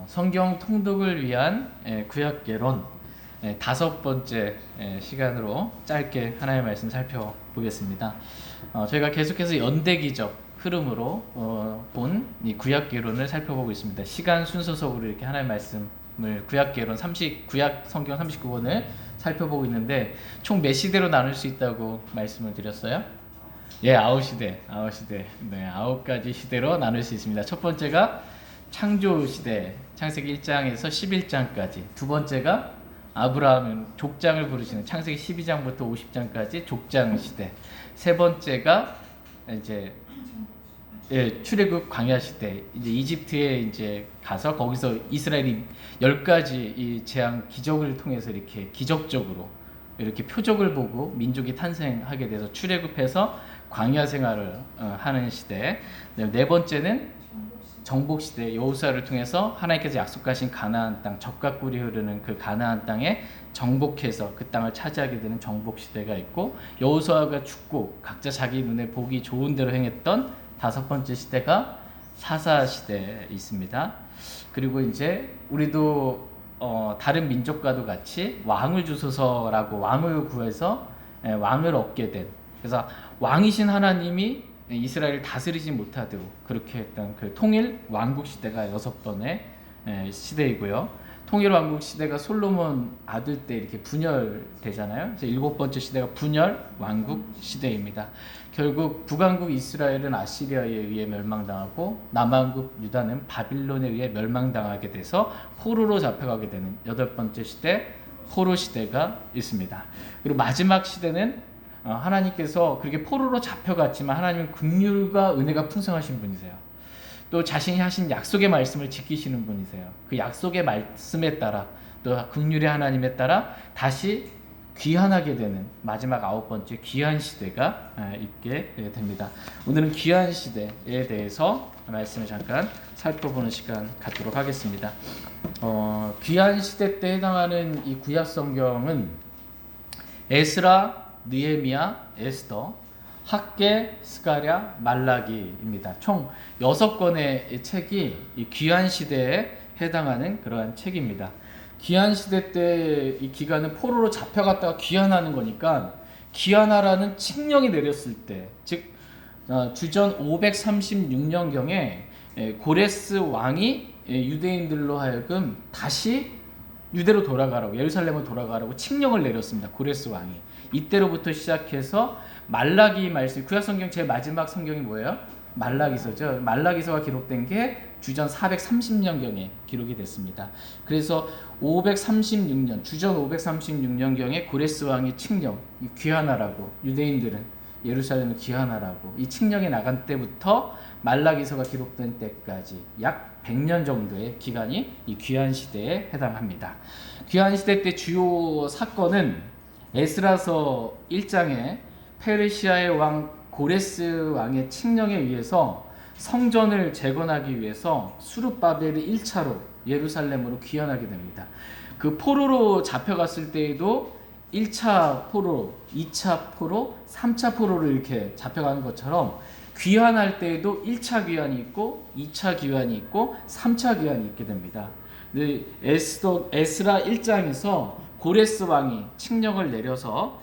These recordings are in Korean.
성경 통독을 위한 구약개론 다섯 번째 시간으로 짧게 하나님의 말씀 살펴보겠습니다. 저희가 계속해서 연대기적 흐름으로 본 이 구약개론을 살펴보고 있습니다. 시간 순서적으로 이렇게 하나님의 말씀을 구약 성경 39권을 살펴보고 있는데 총 몇 시대로 나눌 수 있다고 말씀을 드렸어요? 예, 9시대. 네, 9가지 시대로 나눌 수 있습니다. 첫 번째가 창조 시대, 창세기 1장에서 11장까지. 두 번째가 아브라함 족장을 부르시는 창세기 12장부터 50장까지 족장 시대. 세 번째가 이제 출애굽 광야 시대. 이제 이집트에 이제 가서 거기서 이스라엘이 10가지 이 재앙 기적을 통해서 이렇게 기적적으로 이렇게 표적을 보고 민족이 탄생하게 돼서 출애굽해서 광야 생활을 하는 시대. 네 번째는 정복 시대, 여호수아를 통해서 하나님께서 약속하신 가나안 땅, 젖과 꿀이 흐르는 그 가나안 땅에 정복해서 그 땅을 차지하게 되는 정복 시대가 있고, 여호수아가 죽고 각자 자기 눈에 보기 좋은 대로 행했던 다섯 번째 시대가 사사 시대에 있습니다. 그리고 이제 우리도 다른 민족과도 같이 왕을 주소서라고 왕을 구해서 왕을 얻게 된, 그래서 왕이신 하나님이 이스라엘을 다스리지 못하도록 그렇게 했던 그 통일 왕국 시대가 6번의 시대이고요. 통일 왕국 시대가 솔로몬 아들 때 이렇게 분열되잖아요. 그래서 7번째 시대가 분열 왕국 시대입니다. 결국 북왕국 이스라엘은 아시리아에 의해 멸망당하고 남왕국 유다는 바빌론에 의해 멸망당하게 돼서 포로로 잡혀가게 되는 8번째 시대 포로 시대가 있습니다. 그리고 마지막 시대는 하나님께서 그렇게 포로로 잡혀갔지만 하나님은 긍휼과 은혜가 풍성하신 분이세요. 또 자신이 하신 약속의 말씀을 지키시는 분이세요. 그 약속의 말씀에 따라 또 긍휼의 하나님에 따라 다시 귀환하게 되는 마지막 9번째 귀환 시대가 있게 됩니다. 오늘은 귀환 시대에 대해서 말씀을 잠깐 살펴보는 시간 갖도록 하겠습니다. 귀환 시대 때 해당하는 이 구약 성경은 에스라, 느헤미야, 에스더, 학개, 스가랴, 말라기입니다. 총 6권의 책이 이 귀환 시대에 해당하는 그러한 책입니다. 귀환 시대 때 이 기간은 포로로 잡혀갔다가 귀환하는 거니까 귀환하라는 칙령이 내렸을 때, 즉 주전 536년경에 고레스 왕이 유대인들로 하여금 다시 유대로 돌아가라고, 예루살렘으로 돌아가라고 칙령을 내렸습니다. 고레스 왕이. 이때로부터 시작해서 말라기 말씀, 구약성경 제일 마지막 성경이 뭐예요? 말라기서죠. 말라기서가 기록된 게 주전 430년경에 기록이 됐습니다. 그래서 536년, 주전 536년경에 고레스 왕이 칙령, 귀환하라고, 유대인들은 예루살렘을 귀환하라고 이 칙령이 나간 때부터 말라기서가 기록된 때까지 약 100년 정도의 기간이 이 귀환 시대에 해당합니다. 귀환 시대 때 주요 사건은 에스라서 1장에 페르시아의 왕 고레스 왕의 칙령에 의해서 성전을 재건하기 위해서 수룹바벨이 1차로 예루살렘으로 귀환하게 됩니다. 그 포로로 잡혀갔을 때에도 1차 포로, 2차 포로, 3차 포로로 이렇게 잡혀가는 것처럼 귀환할 때에도 1차 귀환이 있고 2차 귀환이 있고 3차 귀환이 있게 됩니다. 에스라 1장에서 고레스 왕이 칙령을 내려서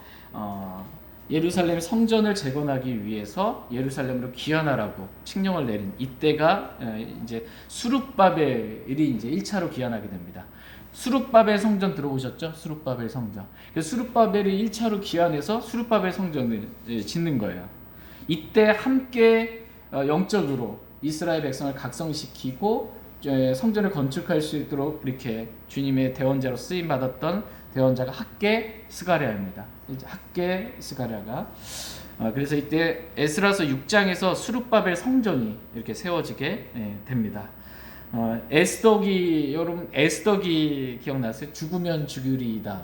예루살렘 성전을 재건하기 위해서 예루살렘으로 귀환하라고 칙령을 내린 이때가 이제 수룹바벨이 이제 1차로 귀환하게 됩니다. 수룹바벨 성전 들어보셨죠? 수룹바벨 성전. 그래서 수룹바벨이 1차로 귀환해서 수룹바벨 성전을 짓는 거예요. 이때 함께 영적으로 이스라엘 백성을 각성시키고 성전을 건축할 수 있도록 이렇게 주님의 대원자로 쓰임 받았던 대원자가 학개 스가랴입니다. 학개 스가랴가 그래서 이때 에스라서 6장에서 수룹바벨 성전이 이렇게 세워지게 됩니다. 여러분 에스더기 기억나세요? 죽으면 죽으리이다.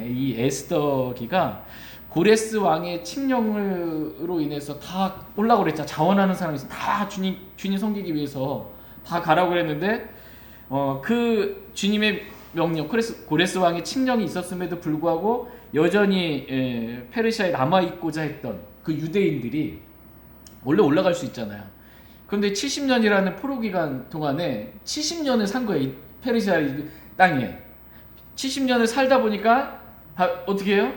이 에스더기가 고레스 왕의 칙령으로 인해서 다 올라고 그랬잖아. 자원하는 사람이 다 주님 섬기기 위해서 다 가라고 그랬는데 그 주님의 명령, 고레스 왕의 칙령이 있었음에도 불구하고 여전히 페르시아에 남아있고자 했던 그 유대인들이 원래 올라갈 수 있잖아요. 그런데 70년이라는 포로 기간 동안에 70년을 산 거예요. 이 페르시아 땅에 70년을 살다 보니까 어떻게 해요?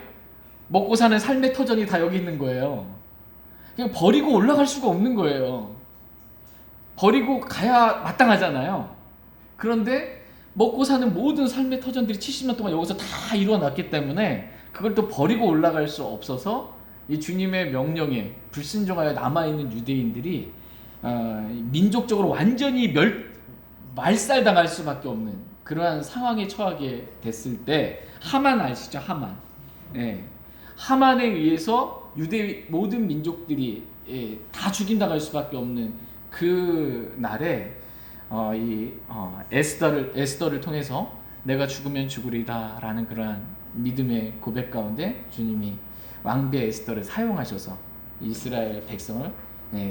먹고 사는 삶의 터전이 다 여기 있는 거예요. 그냥 버리고 올라갈 수가 없는 거예요. 버리고 가야 마땅하잖아요. 그런데 먹고 사는 모든 삶의 터전들이 70년 동안 여기서 다 이루어놨기 때문에 그걸 또 버리고 올라갈 수 없어서 이 주님의 명령에 불순종하여 남아있는 유대인들이 민족적으로 완전히 말살당할 수밖에 없는 그러한 상황에 처하게 됐을 때 하만 아시죠? 하만. 네. 하만에 의해서 유대 모든 민족들이 다 죽임당할 수밖에 없는 그 날에 에스더를 통해서 내가 죽으면 죽으리다라는 그러한 믿음의 고백 가운데 주님이 왕비 에스더를 사용하셔서 이스라엘 백성을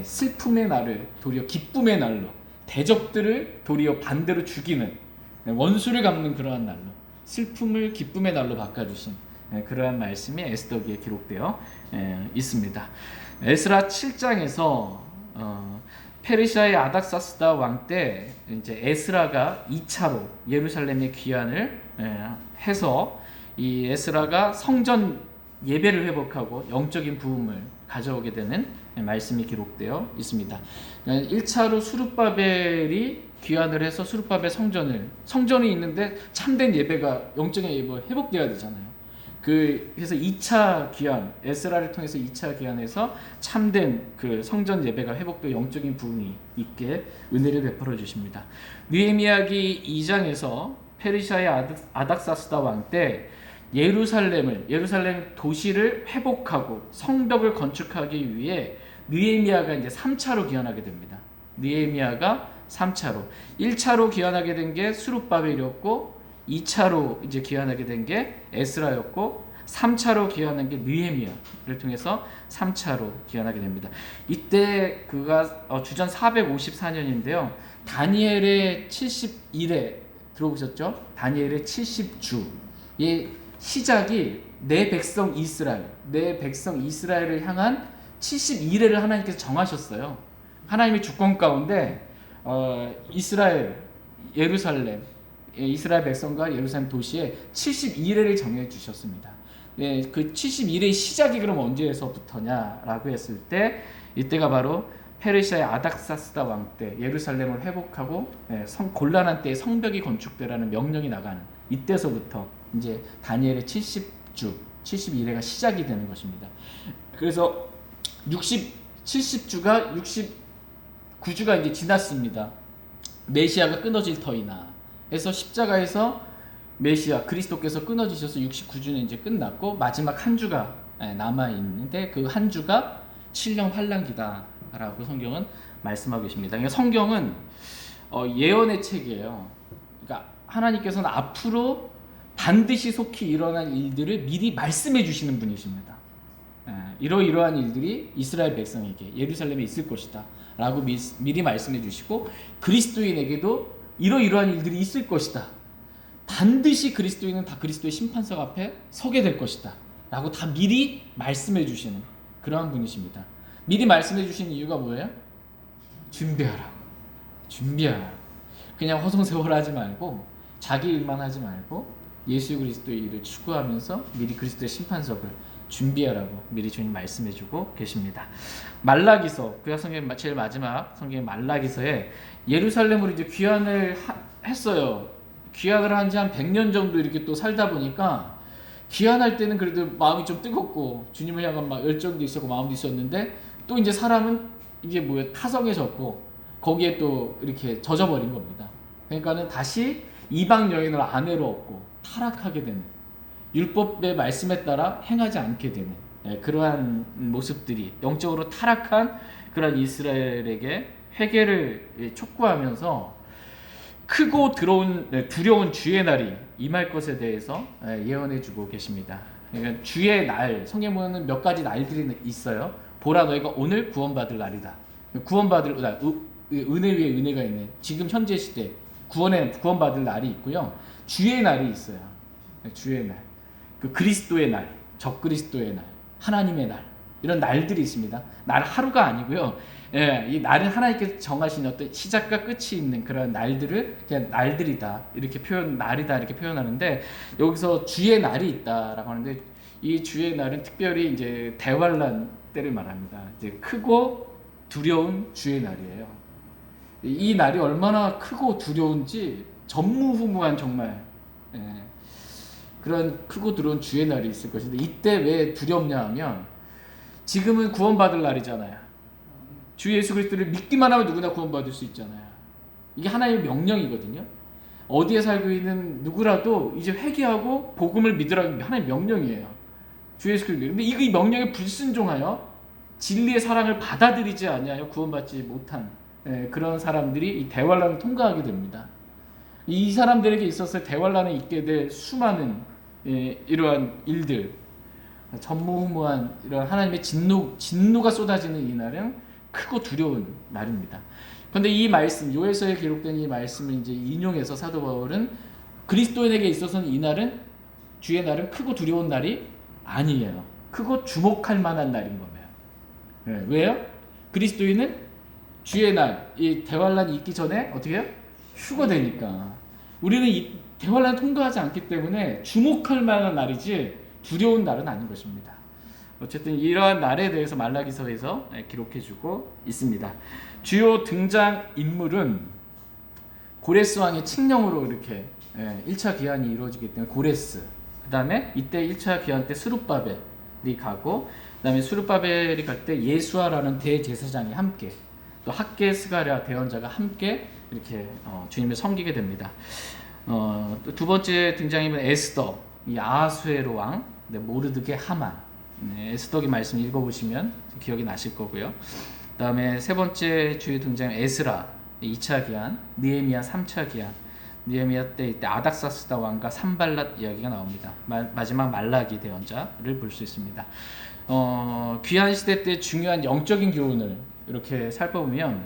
슬픔의 날을 도리어 기쁨의 날로, 대적들을 도리어 반대로 죽이는, 원수를 갚는 그러한 날로, 슬픔을 기쁨의 날로 바꿔주신 그러한 말씀이 에스더기에 기록되어 있습니다. 에스라 7장에서 페르시아의 아닥사스다 왕 때 이제 에스라가 2차로 예루살렘에 귀환을 해서 이 에스라가 성전 예배를 회복하고 영적인 부흥을 가져오게 되는 말씀이 기록되어 있습니다. 1차로 수룹바벨이 귀환을 해서 수룹바벨 성전이 있는데 참된 예배가 영적인 예배가 회복되어야 되잖아요. 그래서 2차 귀환, 에스라를 통해서 2차 귀환해서 참된 그 성전 예배가 회복되어 영적인 부흥이 있게 은혜를 베풀어 주십니다. 느헤미야기 2장에서 페르시아의 아닥사스다 왕 때 예루살렘 도시를 회복하고 성벽을 건축하기 위해 느헤미야가 이제 3차로 귀환하게 됩니다. 느헤미야가 3차로 1차로 귀환하게 된 게 수룹바벨이었고 2차로 이제 귀환하게 된 게 에스라였고 3차로 귀환한 게 느헤미야를 통해서 3차로 귀환하게 됩니다. 이때 그가 주전 454년인데요. 다니엘의 70일에 들어보셨죠? 다니엘의 70주의 시작이 내 백성 이스라엘을 향한 70일을 하나님께서 정하셨어요. 하나님의 주권 가운데 이스라엘 백성과 예루살렘 도시에 72일을 정해 주셨습니다. 그 72일의 시작이 그럼 언제에서부터냐라고 했을 때 이때가 바로 페르시아의 아닥사스다 왕 때 예루살렘을 회복하고 곤란한 때에 성벽이 건축되라는 명령이 나가는 이때서부터 이제 다니엘의 70일회가 시작이 되는 것입니다. 그래서 70주가 69주가 이제 지났습니다. 메시아가 끊어질 터이나 해서 십자가에서 메시아 그리스도께서 끊어지셔서 69주는 이제 끝났고 마지막 한 주가 남아 있는데 그 한 주가 7년 환란기다라고 성경은 말씀하고 계십니다. 그러니까 성경은 예언의 책이에요. 그러니까 하나님께서는 앞으로 반드시 속히 일어날 일들을 미리 말씀해 주시는 분이십니다. 이러이러한 일들이 이스라엘 백성에게 예루살렘에 있을 것이다 라고 미리 말씀해 주시고 그리스도인에게도 이러이러한 일들이 있을 것이다. 반드시 그리스도인은 다 그리스도의 심판석 앞에 서게 될 것이다 라고 다 미리 말씀해 주시는 그러한 분이십니다. 미리 말씀해 주시는 이유가 뭐예요? 준비하라고. 그냥 허송세월 하지 말고 자기 일만 하지 말고 예수 그리스도의 일을 추구하면서 미리 그리스도의 심판석을 준비하라고 미리 주님 말씀해주고 계십니다. 말라기서 구약 성경 제일 마지막 성경 말라기서에 예루살렘으로 이제 귀환을 했어요. 귀환을 한 지 한 100년 정도 이렇게 또 살다 보니까 귀환할 때는 그래도 마음이 좀 뜨겁고 주님을 향한 막 열정도 있었고 마음도 있었는데 또 이제 사람은 이게 타성해졌고 거기에 또 이렇게 젖어버린 겁니다. 그러니까는 다시 이방 여인을 아내로 얻고 타락하게 되는 율법의 말씀에 따라 행하지 않게 되는 그러한 모습들이 영적으로 타락한 그러한 이스라엘에게 회개를 촉구하면서 크고 두려운 주의 날이 임할 것에 대해서 예언해주고 계십니다. 그러니까 주의 날, 성경 보면 몇 가지 날들이 있어요. 보라 너희가 오늘 구원받을 날이다. 구원받을 날, 은혜 위에 은혜가 있는 지금 현재 시대 구원받을 날이 있고요. 주의 날이 있어요. 주의 날, 그 그리스도의 날, 적그리스도의 날, 하나님의 날 이런 날들이 있습니다. 날 하루가 아니고요. 예, 이 날은 하나님께서 정하신 어떤 시작과 끝이 있는 그런 날들을 그냥 날들이다 이렇게 날이다 이렇게 표현하는데, 여기서 주의 날이 있다라고 하는데, 이 주의 날은 특별히 이제 대환란 때를 말합니다. 이제 크고 두려운 주의 날이에요. 이 날이 얼마나 크고 두려운지 전무후무한 정말, 예, 그런 크고 두려운 주의 날이 있을 것인데, 이때 왜 두렵냐 하면 지금은 구원받을 날이잖아요. 주 예수 그리스도를 믿기만 하면 누구나 구원받을 수 있잖아요. 이게 하나님의 명령이거든요. 어디에 살고 있는 누구라도 이제 회개하고 복음을 믿으라는 게 하나님의 명령이에요. 주 예수 그리스도. 근데 이 명령에 불순종하여 진리의 사랑을 받아들이지 않냐요 구원받지 못한, 그런 사람들이 이 대환란을 통과하게 됩니다. 이 사람들에게 있어서 대환란에 있게 될 수많은, 이러한 일들, 전무후무한 이런 하나님의 진노가 쏟아지는 이 날은 크고 두려운 날입니다. 그런데 이 말씀, 요엘서에 기록된 이 말씀을 이제 인용해서 사도 바울은 그리스도인에게 있어서는 이 날은, 주의 날은 크고 두려운 날이 아니에요. 크고 주목할 만한 날인 거예요. 네, 왜요? 그리스도인은 주의 날, 이 대환란이 있기 전에 어떻게 해요? 휴거되니까. 우리는 이 대환란 통과하지 않기 때문에 주목할 만한 날이지 두려운 날은 아닌 것입니다. 어쨌든 이러한 날에 대해서 말라기서에서 기록해주고 있습니다. 주요 등장 인물은 고레스 왕의 칙령으로 이렇게 1차 기한이 이루어지기 때문에 고레스, 그 다음에 이때 1차 기한 때 스룹바벨이 가고, 그 다음에 스룹바벨이 갈 때 예수아라는 대제사장이 함께, 또 학계 스가랴 대언자가 함께 이렇게 주님을 섬기게 됩니다. 또 두 번째 등장인물 에스더, 이 아하수에로 왕, 모르드게 하만, 에스더기 말씀 읽어보시면 기억이 나실 거고요. 그 다음에 세 번째 주요 등장 에스라, 2차 기한, 느헤미야 3차 기한, 느헤미야 때 이때 아닥사스다 왕과 산발랏 이야기가 나옵니다. 마지막 말라기 대언자를 볼 수 있습니다. 귀한 시대 때 중요한 영적인 교훈을 이렇게 살펴보면,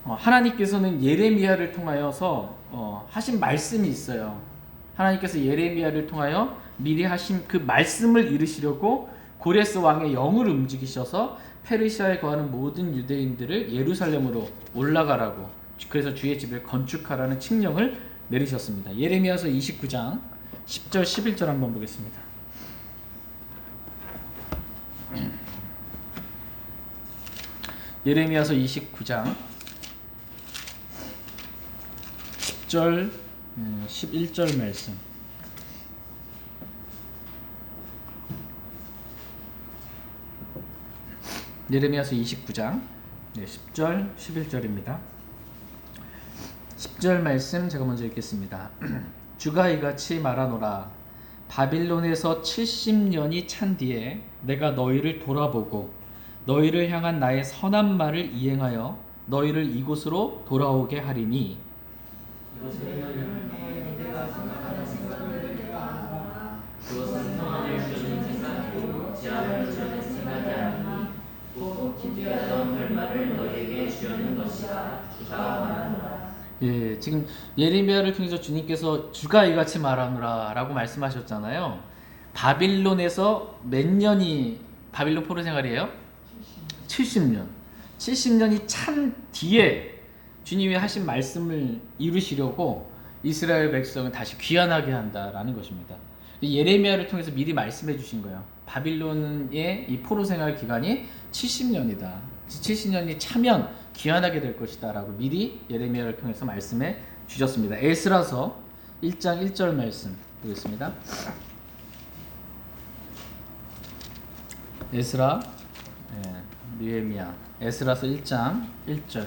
하나님께서는 예레미야를 통하여서 하신 말씀이 있어요. 하나님께서 예레미야를 통하여 미리 하신 그 말씀을 이루시려고 고레스 왕의 영을 움직이셔서 페르시아에 거하는 모든 유대인들을 예루살렘으로 올라가라고, 그래서 주의 집을 건축하라는 칙령을 내리셨습니다. 예레미야서 29장 10절 11절 한번 보겠습니다. 예레미야서 29장 10절 11절 말씀. 예레미야서 29장 10절 11절입니다. 10절 말씀 제가 먼저 읽겠습니다. 주가 이같이 말하노라. 바빌론에서 70년이 찬 뒤에 내가 너희를 돌아보고 너희를 향한 나의 선한 말을 이행하여 너희를 이곳으로 돌아오게 하리니, 그것은 평안을 주는 생각이고 제한을 주는 생각이 아니니 꼭 기대하던 결말을 너희에게 주려는 것이라 주가 말하노라. 예, 지금 예레미야를 통해서 주님께서 주가 이같이 말하노라 라고 말씀하셨잖아요. 바빌론에서 몇 년이 바빌론 포로 생활이에요? 70년. 70년이 찬 뒤에 주님이 하신 말씀을 이루시려고 이스라엘 백성을 다시 귀환하게 한다라는 것입니다. 예레미야를 통해서 미리 말씀해 주신 거예요. 바빌론의 이 포로 생활 기간이 70년이다. 70년이 차면 귀환하게 될 것이다 라고 미리 예레미야를 통해서 말씀해 주셨습니다. 에스라서 1장 1절 말씀 보겠습니다. 에스라, 느헤미야, 에스라서 1장 1절.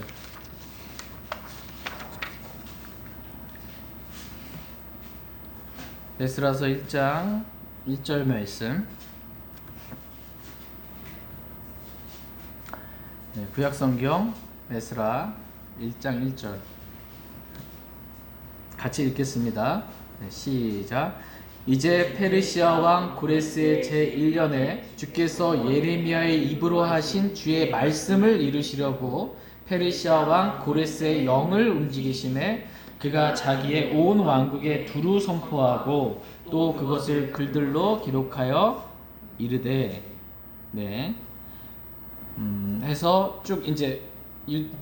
에스라서 1장 1절 말씀. 구약성경 에스라 1장 1절 같이 읽겠습니다. 시작. 이제 페르시아 왕 고레스의 제1년에 주께서 예레미야의 입으로 하신 주의 말씀을 이루시려고 페르시아 왕 고레스의 영을 움직이심에 그가 자기의 온 왕국에 두루 선포하고 또 그것을 글들로 기록하여 이르되, 해서 쭉 이제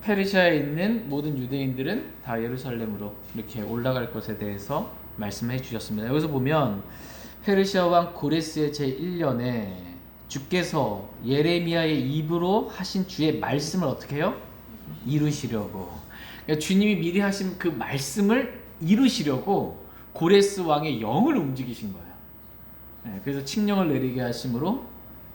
페르시아에 있는 모든 유대인들은 다 예루살렘으로 이렇게 올라갈 것에 대해서 말씀해 주셨습니다. 여기서 보면 페르시아 왕 고레스의 제1년에 주께서 예레미야의 입으로 하신 주의 말씀을 어떻게 해요? 이루시려고. 그러니까 주님이 미리 하신 그 말씀을 이루시려고 고레스 왕의 영을 움직이신 거예요. 그래서 칙령을 내리게 하심으로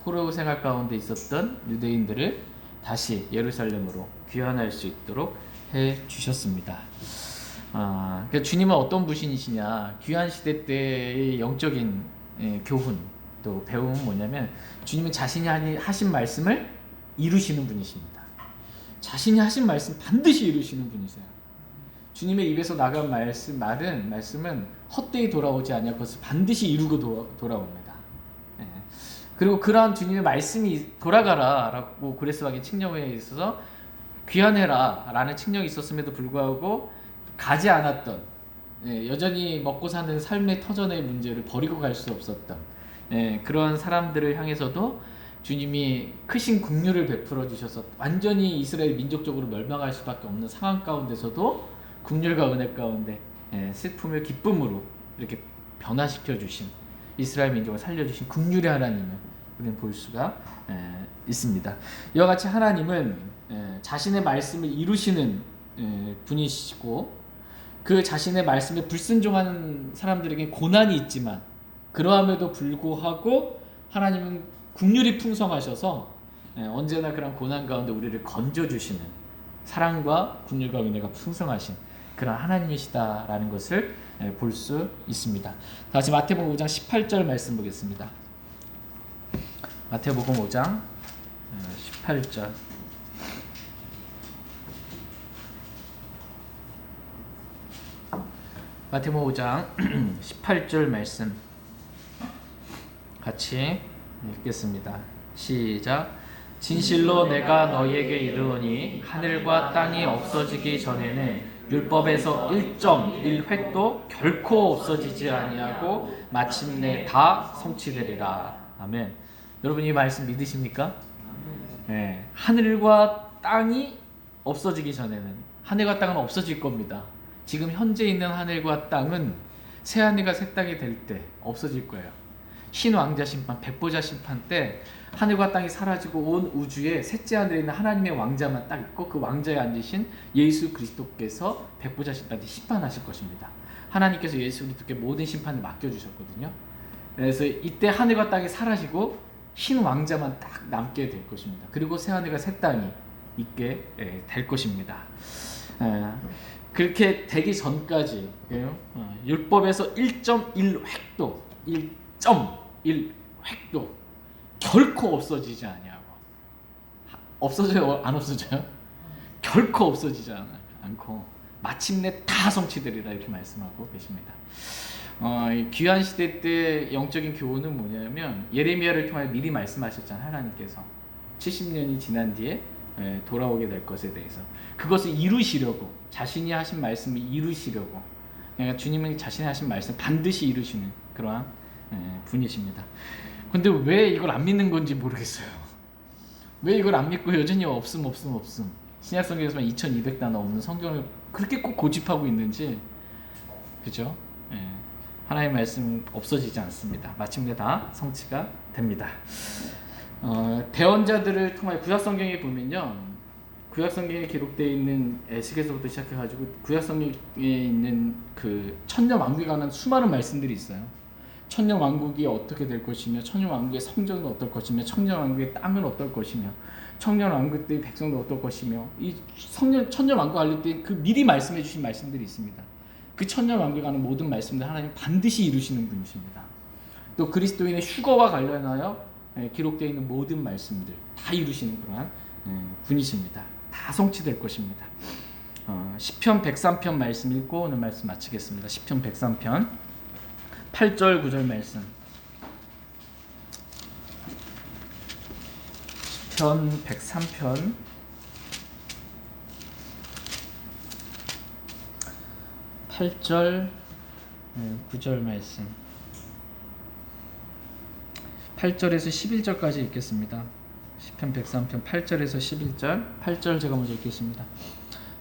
포로 생활 가운데 있었던 유대인들을 다시 예루살렘으로 귀환할 수 있도록 해 주셨습니다. 그러니까 주님은 어떤 분이시냐? 귀환 시대 때의 영적인 교훈 또 배움은 뭐냐면 주님은 자신이 하신 말씀을 이루시는 분이십니다. 자신이 하신 말씀 반드시 이루시는 분이세요. 주님의 입에서 나간 말씀은 헛되이 돌아오지 아니할 것을 반드시 이루고 돌아옵니다. 그리고 그러한 주님의 말씀이 돌아가라라고 고레스 왕의 칙령에 있어서 귀환해라 라는 칙령이 있었음에도 불구하고 가지 않았던, 여전히 먹고 사는 삶의 터전의 문제를 버리고 갈 수 없었던 그런 사람들을 향해서도 주님이 크신 긍휼을 베풀어 주셔서 완전히 이스라엘 민족적으로 멸망할 수밖에 없는 상황 가운데서도 긍휼과 은혜 가운데 슬픔을 기쁨으로 이렇게 변화시켜 주신, 이스라엘 민족을 살려주신 긍휼의 하나님을 우리는 볼 수가 있습니다. 이와 같이 하나님은 자신의 말씀을 이루시는 분이시고, 그 자신의 말씀에 불순종하는 사람들에게 고난이 있지만 그러함에도 불구하고 하나님은 긍휼이 풍성하셔서 언제나 그런 고난 가운데 우리를 건져주시는 사랑과 긍휼과 은혜가 풍성하신 그런 하나님이시다라는 것을 볼 수 있습니다. 다시 마태복음 5장 18절 말씀 보겠습니다. 마태복음 5장 18절. 마태복음 5장 18절 말씀 같이 읽겠습니다. 시작. 진실로 내가 너희에게 이르노니 하늘과 땅이 없어지기 전에는 율법에서 1.1획도 결코 없어지지 아니하고 마침내 다 성취되리라. 아멘. 여러분 이 말씀 믿으십니까? 네. 하늘과 땅이 없어지기 전에는, 하늘과 땅은 없어질 겁니다. 지금 현재 있는 하늘과 땅은 새 하늘과 새 땅이 될 때 없어질 거예요. 신왕자 심판, 백보자 심판 때 하늘과 땅이 사라지고 온 우주에 셋째 하늘에 있는 하나님의 왕자만 딱 있고 그 왕자에 앉으신 예수 그리스도께서 백보자 심판 때 심판하실 것입니다. 하나님께서 예수 그리스도께 모든 심판을 맡겨주셨거든요. 그래서 이때 하늘과 땅이 사라지고 흰 왕자만 딱 남게 될 것입니다. 그리고 새 하늘과 새 땅이 있게 될 것입니다. 그렇게 되기 전까지 율법에서 1.1획도 1.1획도 결코 없어지지 아니하고, 없어져요? 안 없어져요? 결코 없어지지 않고 마침내 다 성취되리라 이렇게 말씀하고 계십니다. 귀한 시대 때 영적인 교훈은 뭐냐면 예레미야를 통해 미리 말씀하셨잖아요. 하나님께서 70년이 지난 뒤에 돌아오게 될 것에 대해서 그것을 이루시려고, 자신이 하신 말씀을 이루시려고, 그러니까 주님은 자신이 하신 말씀 반드시 이루시는 그러한 분이십니다. 근데 왜 이걸 안 믿는 건지 모르겠어요. 왜 이걸 안 믿고 여전히 없음 신약 성경에서만 2200단어 없는 성경을 그렇게 꼭 고집하고 있는지, 그죠? 하나님의 말씀 없어지지 않습니다. 마침내 다 성취가 됩니다. 대언자들을 통해 구약 성경에 보면요, 구약 성경에 기록되어 있는 에스겔서부터 시작해가지고 구약 성경에 있는 그 천년 왕국에 관한 수많은 말씀들이 있어요. 천년 왕국이 어떻게 될 것이며, 천년 왕국의 성전은 어떨 것이며, 천년 왕국의 땅은 어떨 것이며, 천년 왕국 때의 백성도 어떨 것이며, 이 천년 왕국 알릴 때 그 미리 말씀해 주신 말씀들이 있습니다. 그 천년 왕국에 관한 모든 말씀들 하나님 반드시 이루시는 분이십니다. 또 그리스도인의 휴거와 관련하여 기록되어 있는 모든 말씀들 다 이루시는 그러한 분이십니다. 다 성취될 것입니다. 시편 103편 말씀 읽고 오늘 말씀 마치겠습니다. 시편 103편 8절 9절 말씀. 시편 103편 8절 9절 말씀. 8절에서 11절까지 읽겠습니다. 시편 103편 8절에서 11절. 8절 제가 먼저 읽겠습니다.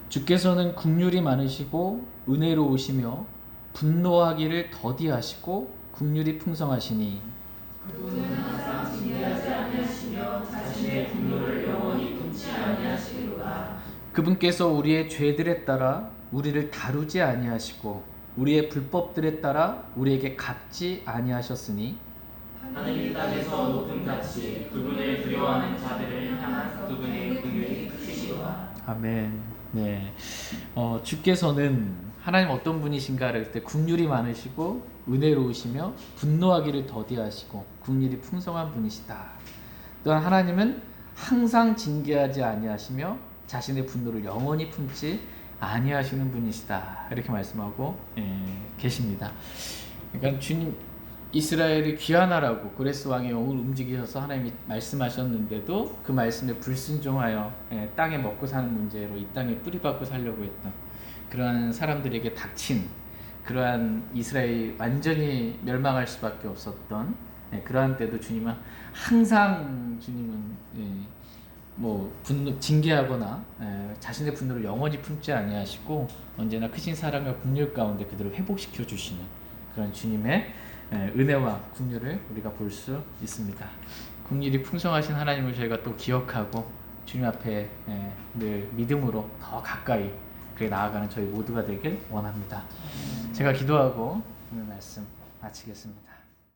주께서는 긍휼이 많으시고 은혜로우시며 분노하기를 더디하시고 긍휼이 풍성하시니 그분은 항상 징계하지 아니하시며 자신의 분노를 영원히 품지 아니하시리로다. 그분께서 우리의 죄들에 따라 우리를 다루지 아니하시고 우리의 불법들에 따라 우리에게 갚지 아니하셨으니 하늘이 땅에서 높은 같이 그분을 두려워하는 자들을 향한 그분의 긍휼이 크시도다. 아멘. 네. 주께서는 하나님 어떤 분이신가를 할 때 긍휼이 많으시고 은혜로우시며 분노하기를 더디하시고 긍휼이 풍성한 분이시다. 또한 하나님은 항상 징계하지 아니하시며 자신의 분노를 영원히 품지 아니하시는 분이시다. 이렇게 말씀하고 계십니다. 그러니까 주님 이스라엘이 귀환하라고 고레스 왕의 영을 움직이셔서 하나님이 말씀하셨는데도 그 말씀에 불순종하여 땅에 먹고 사는 문제로 이 땅에 뿌리박고 살려고 했던 그러한 사람들에게 닥친 그러한 이스라엘이 완전히 멸망할 수밖에 없었던 그러한 때도 주님은 항상 주님은 분노, 징계하거나 자신의 분노를 영원히 품지 아니하시고 언제나 크신 사랑과 긍휼 가운데 그들을 회복시켜 주시는 그런 주님의 은혜와 긍휼을 우리가 볼 수 있습니다. 긍휼이 풍성하신 하나님을 저희가 또 기억하고 주님 앞에 늘 믿음으로 더 가까이 그에 나아가는 저희 모두가 되길 원합니다. 제가 기도하고 오늘 말씀 마치겠습니다.